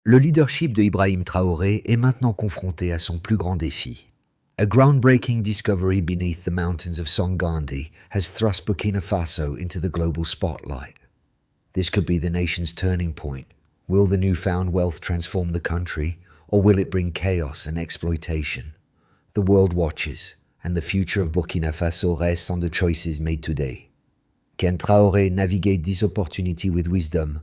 Le leadership de Ibrahim Traoré est maintenant confronté à son plus grand défi. A groundbreaking discovery beneath the mountains of Son Gandhi has thrust Burkina Faso into the global spotlight. This could be the nation's turning point. Will the newfound wealth transform the country, or will it bring chaos and exploitation? The world watches, and the future of Burkina Faso rests on the choices made today. Can Traoré navigate this opportunity with wisdom,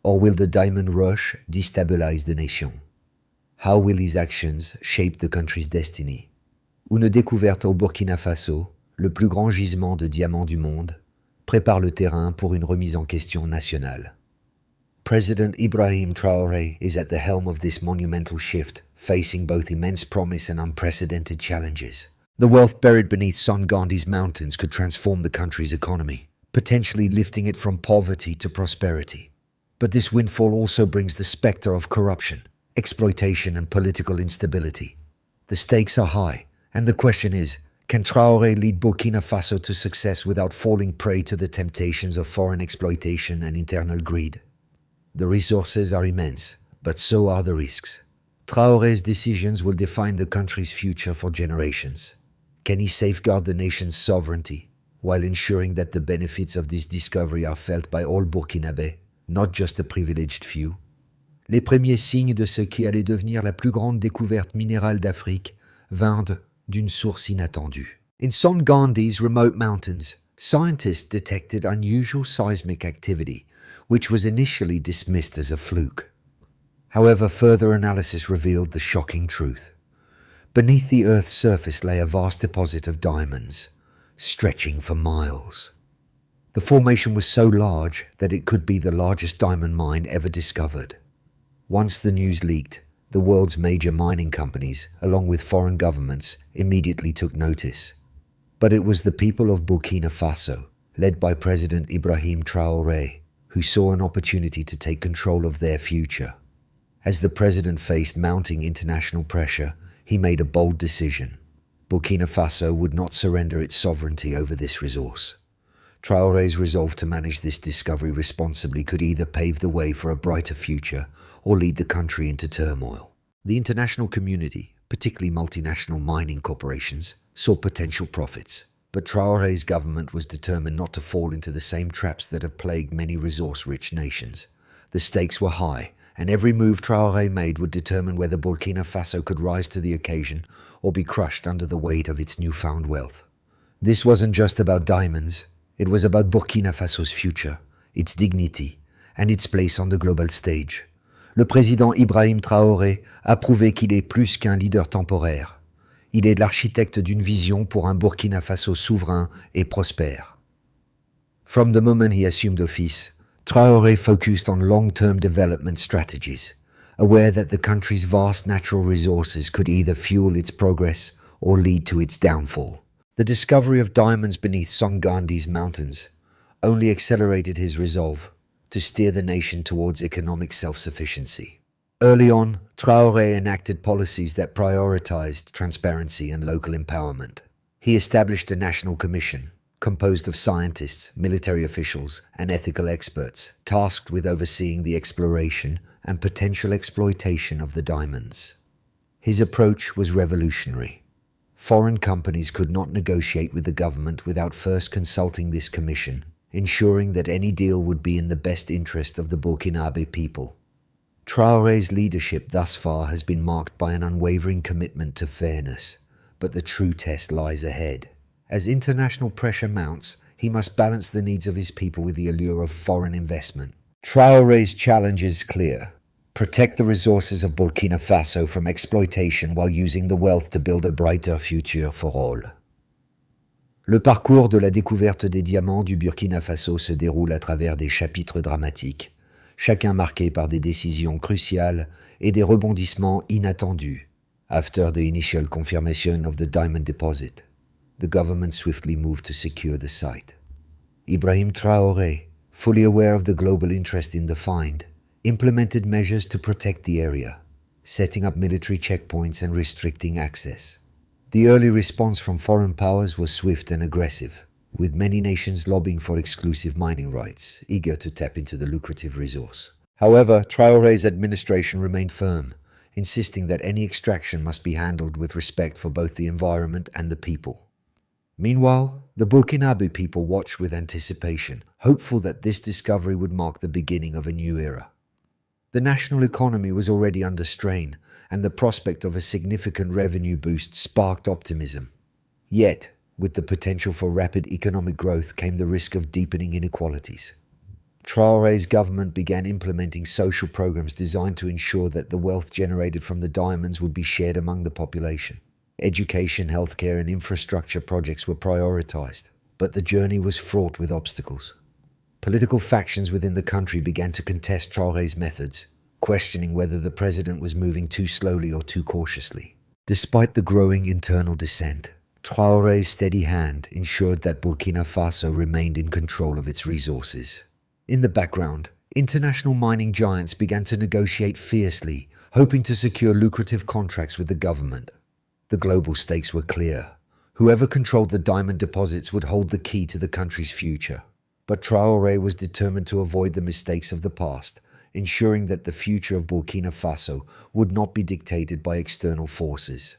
or will the diamond rush destabilize the nation? How will his actions shape the country's destiny? Une découverte au Burkina Faso, le plus grand gisement de diamants du monde, prépare le terrain pour une remise en question nationale. President Ibrahim Traoré is at the helm of this monumental shift, facing both immense promise and unprecedented challenges. The wealth buried beneath Son Gandhi's mountains could transform the country's economy, potentially lifting it from poverty to prosperity. But this windfall also brings the specter of corruption, exploitation, and political instability. The stakes are high, and the question is, can Traoré lead Burkina Faso to success without falling prey to the temptations of foreign exploitation and internal greed? The resources are immense, but so are the risks. Traoré's decisions will define the country's future for generations. Can he safeguard the nation's sovereignty, while ensuring that the benefits of this discovery are felt by all Burkinabés, not just a privileged few? Les premiers signes de ce qui allait devenir la plus grande découverte minérale d'Afrique vinrent d'une source inattendue. In Son Gandhi's remote mountains, scientists detected unusual seismic activity, which was initially dismissed as a fluke. However, further analysis revealed the shocking truth. Beneath the Earth's surface lay a vast deposit of diamonds, stretching for miles. The formation was so large that it could be the largest diamond mine ever discovered. Once the news leaked, the world's major mining companies, along with foreign governments, immediately took notice. But it was the people of Burkina Faso, led by President Ibrahim Traoré, who saw an opportunity to take control of their future. As the president faced mounting international pressure, he made a bold decision. Burkina Faso would not surrender its sovereignty over this resource. Traoré's resolve to manage this discovery responsibly could either pave the way for a brighter future or lead the country into turmoil. The international community, particularly multinational mining corporations, saw potential profits, but Traoré's government was determined not to fall into the same traps that have plagued many resource-rich nations. The stakes were high, and every move Traoré made would determine whether Burkina Faso could rise to the occasion or be crushed under the weight of its newfound wealth. This wasn't just about diamonds. It was about Burkina Faso's future, its dignity, and its place on the global stage. Le président Ibrahim Traoré a prouvé qu'il est plus qu'un leader temporaire. Il est l'architecte d'une vision pour un Burkina Faso souverain et prospère. From the moment he assumed office, Traoré focused on long-term development strategies, aware that the country's vast natural resources could either fuel its progress or lead to its downfall. The discovery of diamonds beneath Son Gandhi's mountains only accelerated his resolve to steer the nation towards economic self-sufficiency. Early on, Traoré enacted policies that prioritized transparency and local empowerment. He established a national commission composed of scientists, military officials, and ethical experts tasked with overseeing the exploration and potential exploitation of the diamonds. His approach was revolutionary. Foreign companies could not negotiate with the government without first consulting this commission, ensuring that any deal would be in the best interest of the Burkinabe people. Traoré's leadership thus far has been marked by an unwavering commitment to fairness, but the true test lies ahead. As international pressure mounts, he must balance the needs of his people with the allure of foreign investment. Traoré's challenge is clear. Protect the resources of Burkina Faso from exploitation while using the wealth to build a brighter future for all. Le parcours de la découverte des diamants du Burkina Faso se déroule à travers des chapitres dramatiques, chacun marqué par des décisions cruciales et des rebondissements inattendus. After the initial confirmation of the diamond deposit, the government swiftly moved to secure the site. Ibrahim Traoré, fully aware of the global interest in the find, implemented measures to protect the area, setting up military checkpoints and restricting access. The early response from foreign powers was swift and aggressive, with many nations lobbying for exclusive mining rights, eager to tap into the lucrative resource. However, Traoré's administration remained firm, insisting that any extraction must be handled with respect for both the environment and the people. Meanwhile, the Burkinabe people watched with anticipation, hopeful that this discovery would mark the beginning of a new era. The national economy was already under strain, and the prospect of a significant revenue boost sparked optimism. Yet, with the potential for rapid economic growth came the risk of deepening inequalities. Traoré's government began implementing social programs designed to ensure that the wealth generated from the diamonds would be shared among the population. Education, healthcare, and infrastructure projects were prioritized, but the journey was fraught with obstacles. Political factions within the country began to contest Traoré's methods, questioning whether the president was moving too slowly or too cautiously. Despite the growing internal dissent, Traoré's steady hand ensured that Burkina Faso remained in control of its resources. In the background, international mining giants began to negotiate fiercely, hoping to secure lucrative contracts with the government. The global stakes were clear. Whoever controlled the diamond deposits would hold the key to the country's future. But Traoré was determined to avoid the mistakes of the past, ensuring that the future of Burkina Faso would not be dictated by external forces.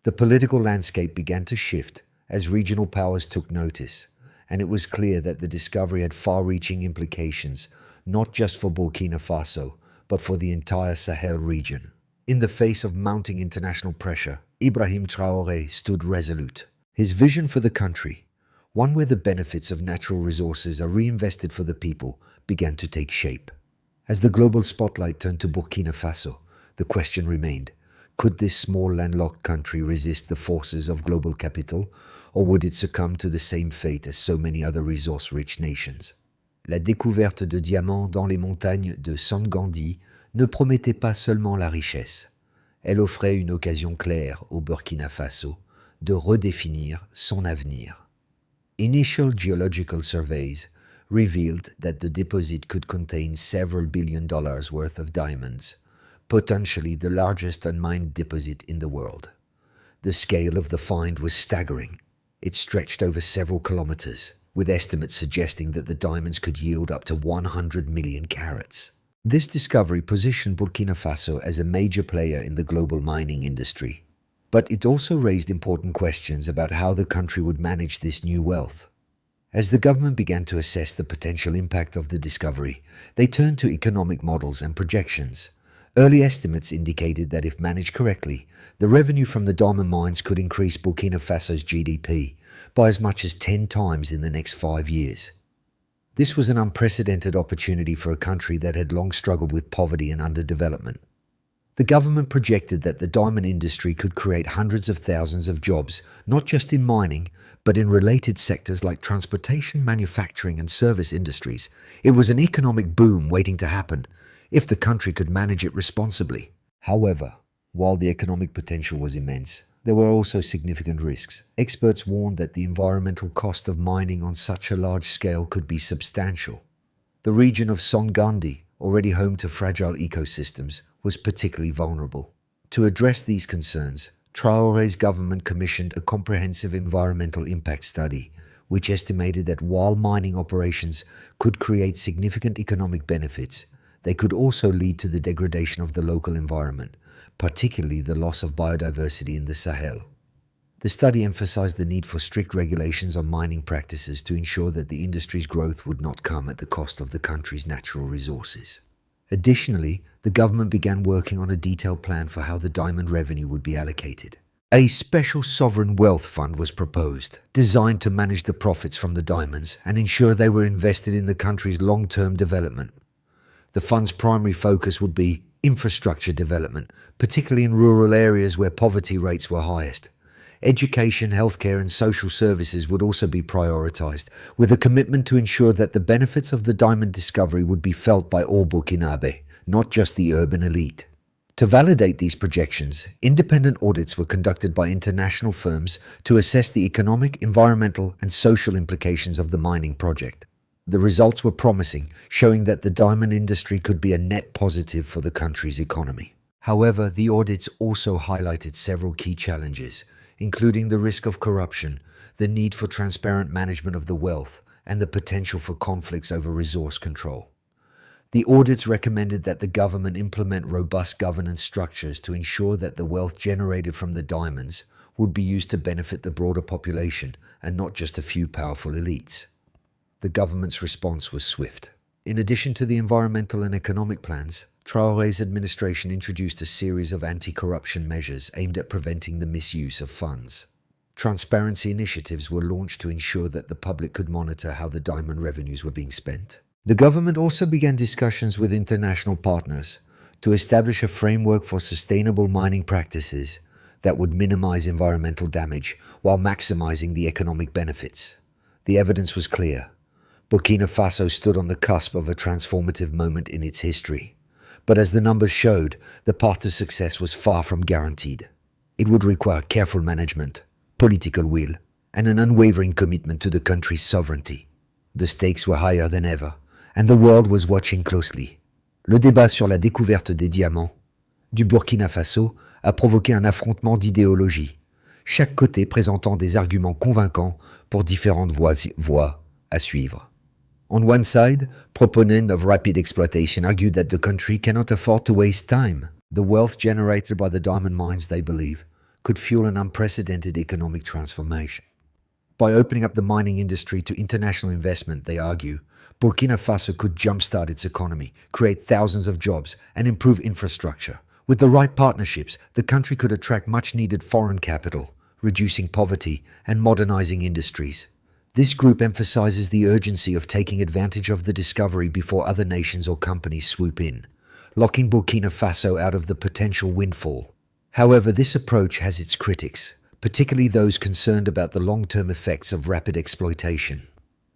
The political landscape began to shift as regional powers took notice, and it was clear that the discovery had far-reaching implications, not just for Burkina Faso, but for the entire Sahel region. In the face of mounting international pressure, Ibrahim Traoré stood resolute. His vision for the country, one where the benefits of natural resources are reinvested for the people, began to take shape. As the global spotlight turned to Burkina Faso, the question remained, could this small landlocked country resist the forces of global capital, or would it succomb to the same fate as so many other resource-rich nations? La découverte de diamants dans les montagnes de Son Gandhi ne promettait pas seulement la richesse. Elle offrait une occasion claire au Burkina Faso de redéfinir son avenir. Initial geological surveys revealed that the deposit could contain several $billion worth of diamonds, potentially the largest unmined deposit in the world. The scale of the find was staggering. It stretched over several kilometers, with estimates suggesting that the diamonds could yield up to 100 million carats. This discovery positioned Burkina Faso as a major player in the global mining industry. But it also raised important questions about how the country would manage this new wealth. As the government began to assess the potential impact of the discovery, they turned to economic models and projections. Early estimates indicated that if managed correctly, the revenue from the diamond mines could increase Burkina Faso's GDP by as much as 10 times in the next 5 years. This was an unprecedented opportunity for a country that had long struggled with poverty and underdevelopment. The government projected that the diamond industry could create hundreds of thousands of jobs, not just in mining, but in related sectors like transportation, manufacturing, and service industries. It was an economic boom waiting to happen, if the country could manage it responsibly. However, while the economic potential was immense, there were also significant risks. Experts warned that the environmental cost of mining on such a large scale could be substantial. The region of Son Gandhi, already home to fragile ecosystems, was particularly vulnerable. To address these concerns, Traoré's government commissioned a comprehensive environmental impact study, which estimated that while mining operations could create significant economic benefits, they could also lead to the degradation of the local environment, particularly the loss of biodiversity in the Sahel. The study emphasized the need for strict regulations on mining practices to ensure that the industry's growth would not come at the cost of the country's natural resources. Additionally, the government began working on a detailed plan for how the diamond revenue would be allocated. A special sovereign wealth fund was proposed, designed to manage the profits from the diamonds and ensure they were invested in the country's long-term development. The fund's primary focus would be infrastructure development, particularly in rural areas where poverty rates were highest. Education, healthcare, and social services would also be prioritized, with a commitment to ensure that the benefits of the diamond discovery would be felt by all Burkinabe, not just the urban elite. To validate these projections, independent audits were conducted by international firms to assess the economic, environmental, and social implications of the mining project. The results were promising, showing that the diamond industry could be a net positive for the country's economy. However, the audits also highlighted several key challenges, including the risk of corruption, the need for transparent management of the wealth, and the potential for conflicts over resource control. The audits recommended that the government implement robust governance structures to ensure that the wealth generated from the diamonds would be used to benefit the broader population and not just a few powerful elites. The government's response was swift. In addition to the environmental and economic plans, Traoré's administration introduced a series of anti-corruption measures aimed at preventing the misuse of funds. Transparency initiatives were launched to ensure that the public could monitor how the diamond revenues were being spent. The government also began discussions with international partners to establish a framework for sustainable mining practices that would minimize environmental damage while maximizing the economic benefits. The evidence was clear. Burkina Faso stood on the cusp of a transformative moment in its history. But as the numbers showed, the path to success was far from guaranteed. It would require careful management, political will, and an unwavering commitment to the country's sovereignty. The stakes were higher than ever, and the world was watching closely. Le débat sur la découverte des diamants du Burkina Faso a provoqué un affrontement d'idéologies, chaque côté présentant des arguments convaincants pour différentes voies à suivre. On one side, proponents of rapid exploitation argued that the country cannot afford to waste time. The wealth generated by the diamond mines, they believe, could fuel an unprecedented economic transformation. By opening up the mining industry to international investment, they argue, Burkina Faso could jumpstart its economy, create thousands of jobs, and improve infrastructure. With the right partnerships, the country could attract much-needed foreign capital, reducing poverty and modernizing industries. This group emphasizes the urgency of taking advantage of the discovery before other nations or companies swoop in, locking Burkina Faso out of the potential windfall. However, this approach has its critics, particularly those concerned about the long-term effects of rapid exploitation.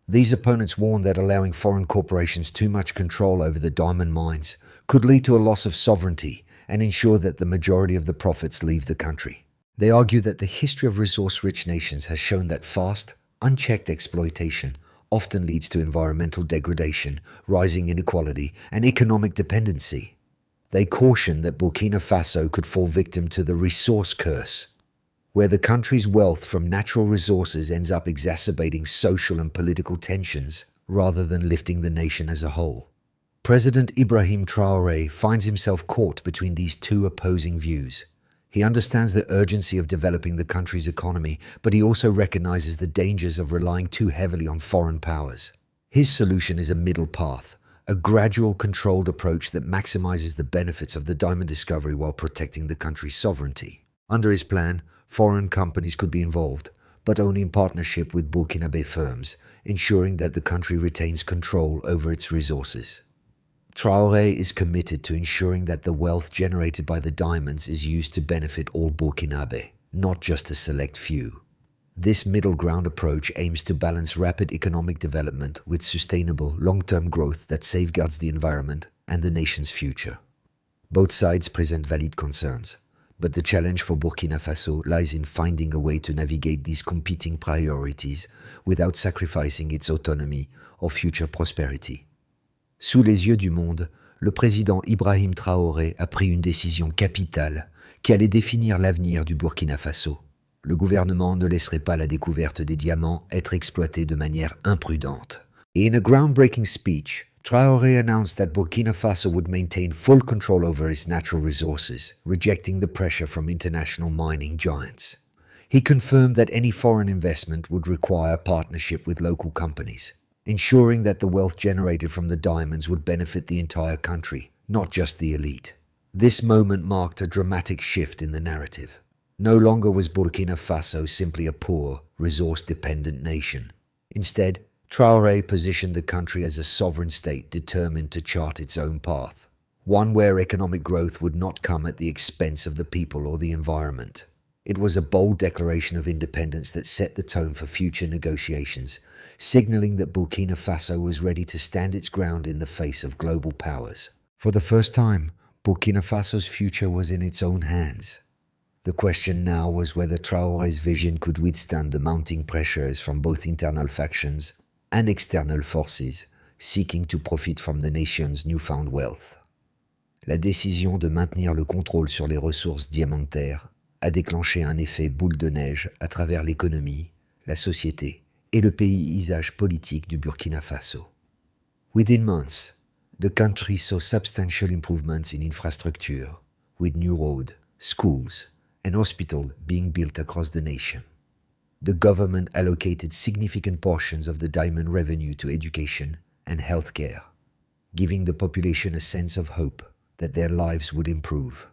These opponents warn that allowing foreign corporations too much control over the diamond mines could lead to a loss of sovereignty and ensure that the majority of the profits leave the country. They argue that the history of resource-rich nations has shown that fast, unchecked exploitation often leads to environmental degradation, rising inequality, and economic dependency. They caution that Burkina Faso could fall victim to the resource curse, where the country's wealth from natural resources ends up exacerbating social and political tensions rather than lifting the nation as a whole. President Ibrahim Traoré finds himself caught between these two opposing views. He understands the urgency of developing the country's economy, but he also recognizes the dangers of relying too heavily on foreign powers. His solution is a middle path, a gradual, controlled approach that maximizes the benefits of the diamond discovery while protecting the country's sovereignty. Under his plan, foreign companies could be involved, but only in partnership with Burkinabe firms, ensuring that the country retains control over its resources. Traoré is committed to ensuring that the wealth generated by the diamonds is used to benefit all Burkinabe, not just a select few. This middle ground approach aims to balance rapid economic development with sustainable, long-term growth that safeguards the environment and the nation's future. Both sides present valid concerns, but the challenge for Burkina Faso lies in finding a way to navigate these competing priorities without sacrificing its autonomy or future prosperity. Sous les yeux du monde, le président Ibrahim Traoré a pris une décision capitale qui allait définir l'avenir du Burkina Faso. Le gouvernement ne laisserait pas la découverte des diamants être exploitée de manière imprudente. In a groundbreaking speech, Traoré announced that Burkina Faso would maintain full control over its natural resources, rejecting the pressure from international mining giants. He confirmed that any foreign investment would require a partnership with local companies, ensuring that the wealth generated from the diamonds would benefit the entire country, not just the elite. This moment marked a dramatic shift in the narrative. No longer was Burkina Faso simply a poor, resource-dependent nation. Instead, Traoré positioned the country as a sovereign state determined to chart its own path, one where economic growth would not come at the expense of the people or the environment. It was a bold declaration of independence that set the tone for future negotiations, signaling that Burkina Faso was ready to stand its ground in the face of global powers. For the first time, Burkina Faso's future was in its own hands. The question now was whether Traoré's vision could withstand the mounting pressures from both internal factions and external forces seeking to profit from the nation's newfound wealth. La décision de maintenir le contrôle sur les ressources diamantaires a déclenché un effet boule de neige à travers l'économie, la société et le paysage politique du Burkina Faso. Within months, The country saw substantial improvements in infrastructure, with new roads, schools, and hospitals being built across the nation. The government allocated significant portions of the diamond revenue to education and healthcare, giving the population a sense of hope that their lives would improve.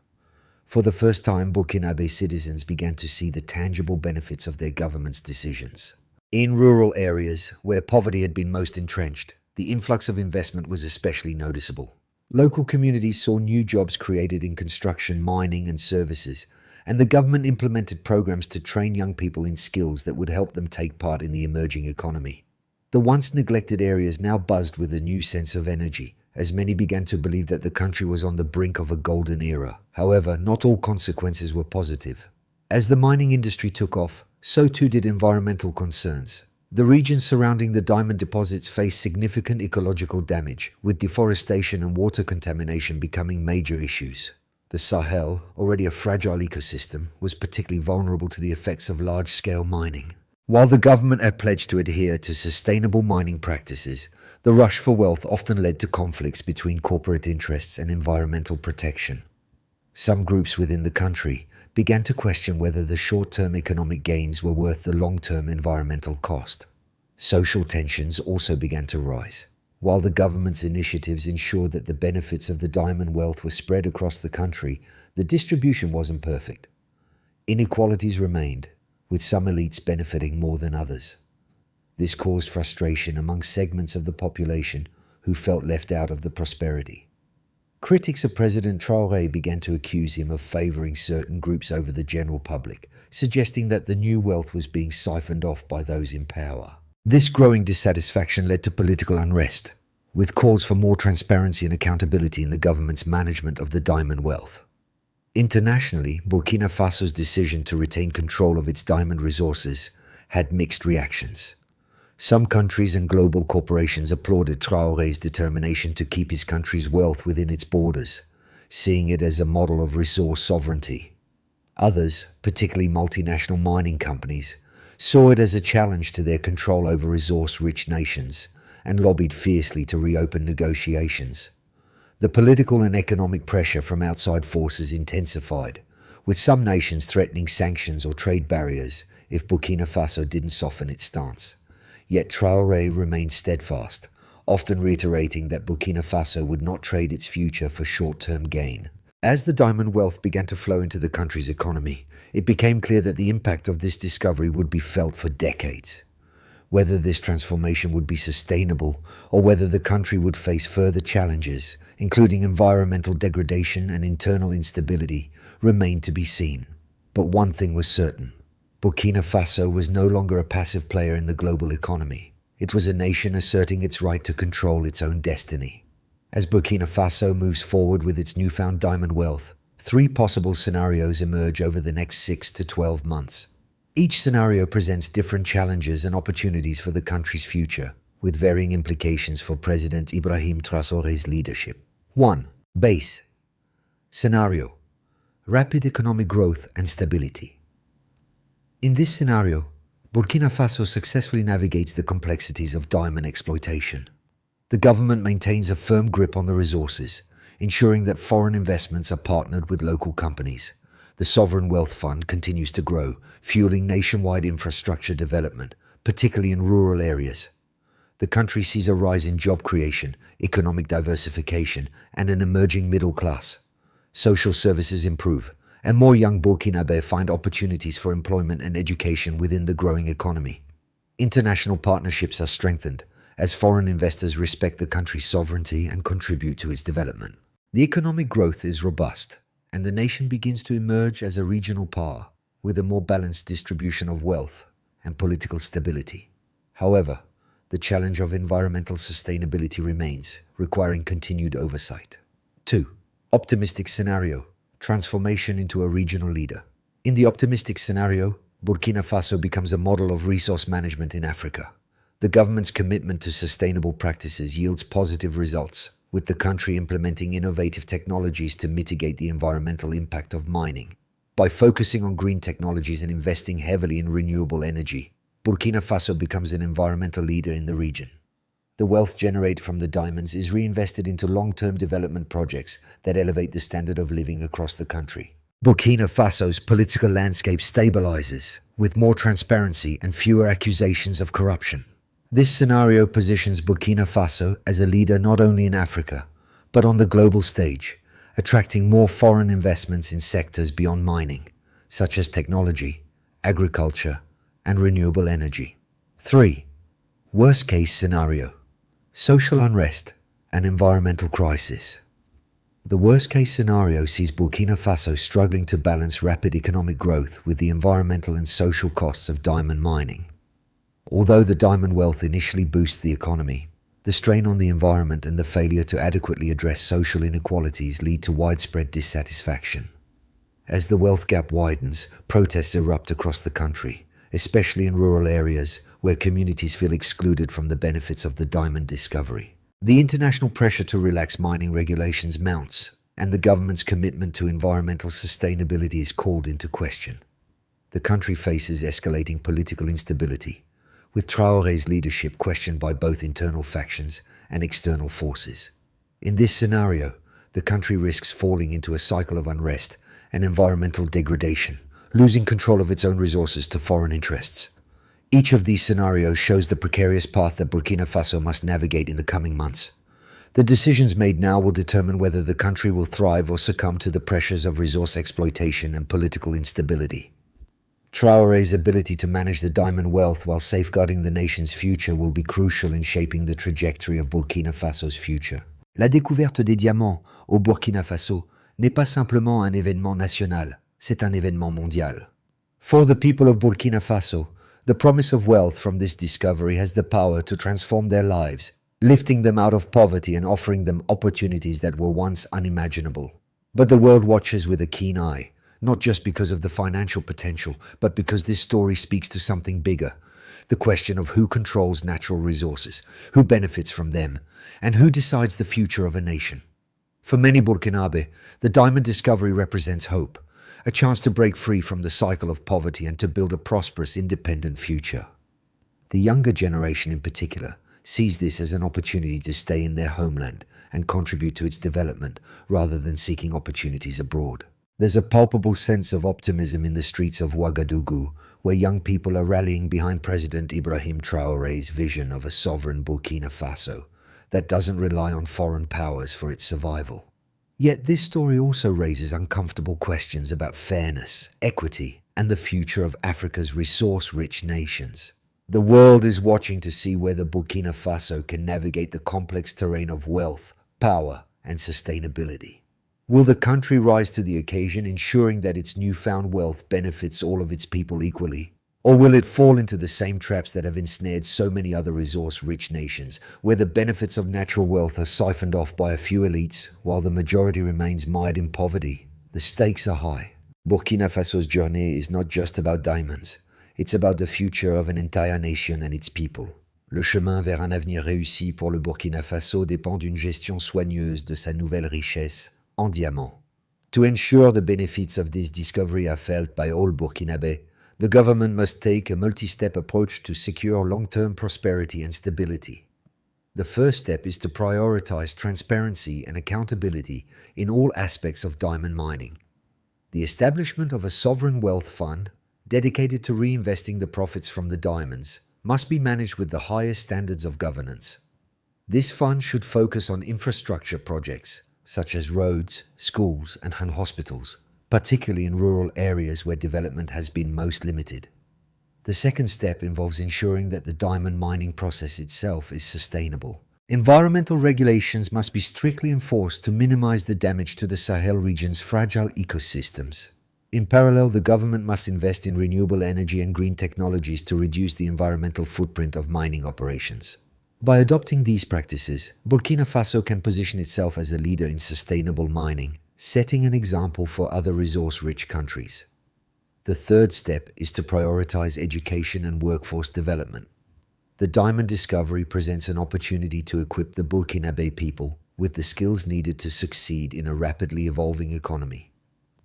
For the first time, Burkinabe citizens began to see the tangible benefits of their government's decisions. In rural areas where poverty had been most entrenched, the influx of investment was especially noticeable. Local communities saw new jobs created in construction, mining, and services, and the government implemented programs to train young people in skills that would help them take part in the emerging economy. The once neglected areas now buzzed with a new sense of energy, as many began to believe that the country was on the brink of a golden era. However, not all consequences were positive. As the mining industry took off, so too did environmental concerns. The regions surrounding the diamond deposits faced significant ecological damage, with deforestation and water contamination becoming major issues. The Sahel, already a fragile ecosystem, was particularly vulnerable to the effects of large-scale mining. While the government had pledged to adhere to sustainable mining practices, the rush for wealth often led to conflicts between corporate interests and environmental protection. Some groups within the country began to question whether the short-term economic gains were worth the long-term environmental cost. Social tensions also began to rise. While the government's initiatives ensured that the benefits of the diamond wealth were spread across the country, the distribution wasn't perfect. Inequalities remained, with some elites benefiting more than others. This caused frustration among segments of the population who felt left out of the prosperity. Critics of President Traore began to accuse him of favoring certain groups over the general public, suggesting that the new wealth was being siphoned off by those in power. This growing dissatisfaction led to political unrest, with calls for more transparency and accountability in the government's management of the diamond wealth. Internationally, Burkina Faso's decision to retain control of its diamond resources had mixed reactions. Some countries and global corporations applauded Traoré's determination to keep his country's wealth within its borders, seeing it as a model of resource sovereignty. Others, particularly multinational mining companies, saw it as a challenge to their control over resource-rich nations and lobbied fiercely to reopen negotiations. The political and economic pressure from outside forces intensified, with some nations threatening sanctions or trade barriers if Burkina Faso didn't soften its stance. Yet Traoré remained steadfast, often reiterating that Burkina Faso would not trade its future for short-term gain. As the diamond wealth began to flow into the country's economy, it became clear that the impact of this discovery would be felt for decades. Whether this transformation would be sustainable or whether the country would face further challenges, including environmental degradation and internal instability, remained to be seen. But one thing was certain. Burkina Faso was no longer a passive player in the global economy. It was a nation asserting its right to control its own destiny. As Burkina Faso moves forward with its newfound diamond wealth, 3 possible scenarios emerge over the next 6 to 12 months. Each scenario presents different challenges and opportunities for the country's future, with varying implications for President Ibrahim Traoré's leadership. 1. Base scenario: rapid economic growth and stability. In this scenario, Burkina Faso successfully navigates the complexities of diamond exploitation. The government maintains a firm grip on the resources, ensuring that foreign investments are partnered with local companies. The Sovereign Wealth Fund continues to grow, fueling nationwide infrastructure development, particularly in rural areas. The country sees a rise in job creation, economic diversification, and an emerging middle class. Social services improve, and more young Burkinabe find opportunities for employment and education within the growing economy. International partnerships are strengthened, as foreign investors respect the country's sovereignty and contribute to its development. The economic growth is robust, and the nation begins to emerge as a regional power, with a more balanced distribution of wealth and political stability. However, the challenge of environmental sustainability remains, requiring continued oversight. 2. Optimistic scenario: transformation into a regional leader. In the optimistic scenario, Burkina Faso becomes a model of resource management in Africa. The government's commitment to sustainable practices yields positive results, with the country implementing innovative technologies to mitigate the environmental impact of mining. By focusing on green technologies and investing heavily in renewable energy, Burkina Faso becomes an environmental leader in the region. The wealth generated from the diamonds is reinvested into long-term development projects that elevate the standard of living across the country. Burkina Faso's political landscape stabilizes, with more transparency and fewer accusations of corruption. This scenario positions Burkina Faso as a leader not only in Africa, but on the global stage, attracting more foreign investments in sectors beyond mining, such as technology, agriculture, and renewable energy. 3. Worst-case scenario: social unrest and environmental crisis. The worst-case scenario sees Burkina Faso struggling to balance rapid economic growth with the environmental and social costs of diamond mining. Although the diamond wealth initially boosts the economy, the strain on the environment and the failure to adequately address social inequalities lead to widespread dissatisfaction. As the wealth gap widens, protests erupt across the country, especially in rural areas where communities feel excluded from the benefits of the diamond discovery. The international pressure to relax mining regulations mounts, and the government's commitment to environmental sustainability is called into question. The country faces escalating political instability, with Traoré's leadership questioned by both internal factions and external forces. In this scenario, the country risks falling into a cycle of unrest and environmental degradation, losing control of its own resources to foreign interests. Each of these scenarios shows the precarious path that Burkina Faso must navigate in the coming months. The decisions made now will determine whether the country will thrive or succumb to the pressures of resource exploitation and political instability. Traoré's ability to manage the diamond wealth while safeguarding the nation's future will be crucial in shaping the trajectory of Burkina Faso's future. La découverte des diamants au Burkina Faso n'est pas simplement un événement national, c'est un événement mondial. For the people of Burkina Faso, the promise of wealth from this discovery has the power to transform their lives, lifting them out of poverty and offering them opportunities that were once unimaginable. But the world watches with a keen eye, not just because of the financial potential, but because this story speaks to something bigger: the question of who controls natural resources, who benefits from them, and who decides the future of a nation. For many Burkinabe, the diamond discovery represents hope, a chance to break free from the cycle of poverty and to build a prosperous, independent future. The younger generation in particular sees this as an opportunity to stay in their homeland and contribute to its development rather than seeking opportunities abroad. There's a palpable sense of optimism in the streets of Ouagadougou, where young people are rallying behind President Ibrahim Traoré's vision of a sovereign Burkina Faso that doesn't rely on foreign powers for its survival. Yet this story also raises uncomfortable questions about fairness, equity, and the future of Africa's resource-rich nations. The world is watching to see whether Burkina Faso can navigate the complex terrain of wealth, power, and sustainability. Will the country rise to the occasion, ensuring that its newfound wealth benefits all of its people equally? Or will it fall into the same traps that have ensnared so many other resource-rich nations, where the benefits of natural wealth are siphoned off by a few elites, while the majority remains mired in poverty? The stakes are high. Burkina Faso's journey is not just about diamonds. It's about the future of an entire nation and its people. Le chemin vers un avenir réussi pour le Burkina Faso dépend d'une gestion soigneuse de sa nouvelle richesse en diamants. To ensure the benefits of this discovery are felt by all Burkinabés, the government must take a multi-step approach to secure long-term prosperity and stability. The first step is to prioritize transparency and accountability in all aspects of diamond mining. The establishment of a sovereign wealth fund, dedicated to reinvesting the profits from the diamonds, must be managed with the highest standards of governance. This fund should focus on infrastructure projects, such as roads, schools, and hospitals, particularly in rural areas where development has been most limited. The second step involves ensuring that the diamond mining process itself is sustainable. Environmental regulations must be strictly enforced to minimize the damage to the Sahel region's fragile ecosystems. In parallel, the government must invest in renewable energy and green technologies to reduce the environmental footprint of mining operations. By adopting these practices, Burkina Faso can position itself as a leader in sustainable mining, setting an example for other resource-rich countries. The third step is to prioritize education and workforce development. The diamond discovery presents an opportunity to equip the Burkinabe people with the skills needed to succeed in a rapidly evolving economy.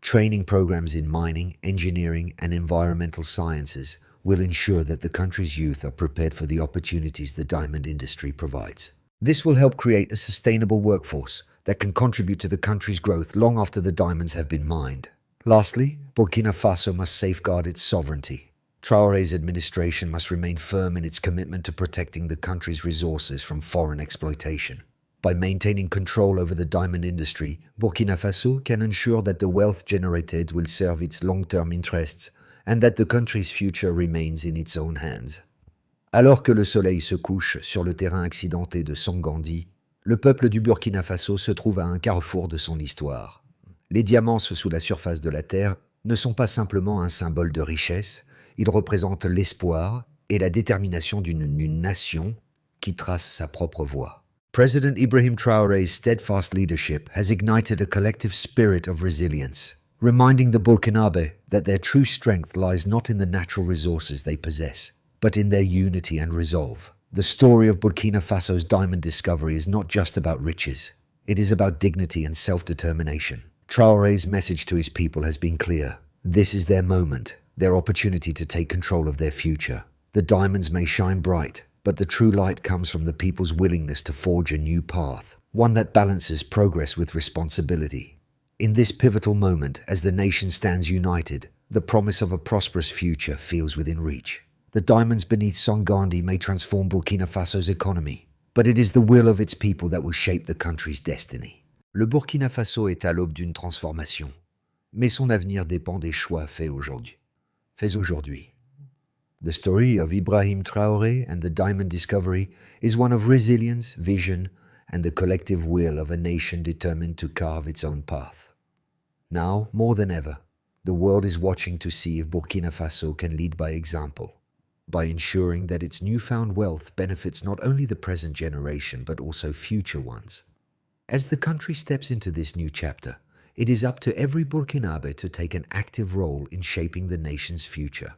Training programs in mining, engineering, and environmental sciences will ensure that the country's youth are prepared for the opportunities the diamond industry provides. This will help create a sustainable workforce that can contribute to the country's growth long after the diamonds have been mined. Lastly, Burkina Faso must safeguard its sovereignty. Traore's administration must remain firm in its commitment to protecting the country's resources from foreign exploitation. By maintaining control over the diamond industry, Burkina Faso can ensure that the wealth generated will serve its long-term interests and that the country's future remains in its own hands. Alors que le soleil se couche sur le terrain accidenté de Son Gandhi, le peuple du Burkina Faso se trouve à un carrefour de son histoire. Les diamants sous la surface de la terre ne sont pas simplement un symbole de richesse, ils représentent l'espoir et la détermination d'une nation qui trace sa propre voie. President Ibrahim Traoré's steadfast leadership has ignited a collective spirit of resilience, reminding the Burkinabe that their true strength lies not in the natural resources they possess, but in their unity and resolve. The story of Burkina Faso's diamond discovery is not just about riches. It is about dignity and self-determination. Traoré's message to his people has been clear. This is their moment, their opportunity to take control of their future. The diamonds may shine bright, but the true light comes from the people's willingness to forge a new path, one that balances progress with responsibility. In this pivotal moment, as the nation stands united, the promise of a prosperous future feels within reach. The diamonds beneath Son Gandhi may transform Burkina Faso's economy, but it is the will of its people that will shape the country's destiny. Le Burkina Faso est à l'aube d'une transformation, mais son avenir dépend des choix faits aujourd'hui. The story of Ibrahim Traoré and the diamond discovery is one of resilience, vision, and the collective will of a nation determined to carve its own path. Now, more than ever, the world is watching to see if Burkina Faso can lead by example, by ensuring that its newfound wealth benefits not only the present generation but also future ones. As the country steps into this new chapter, it is up to every Burkinabe to take an active role in shaping the nation's future.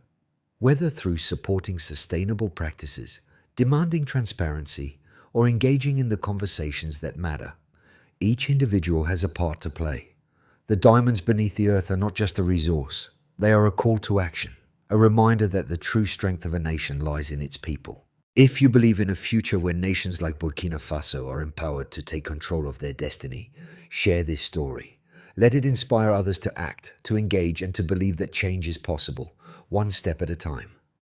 Whether through supporting sustainable practices, demanding transparency, or engaging in the conversations that matter, each individual has a part to play. The diamonds beneath the earth are not just a resource, they are a call to action, a reminder that the true strength of a nation lies in its people. If you believe in a future where nations like Burkina Faso are empowered to take control of their destiny, share this story. Let it inspire others to act, to engage, and to believe that change is possible, one step at a time.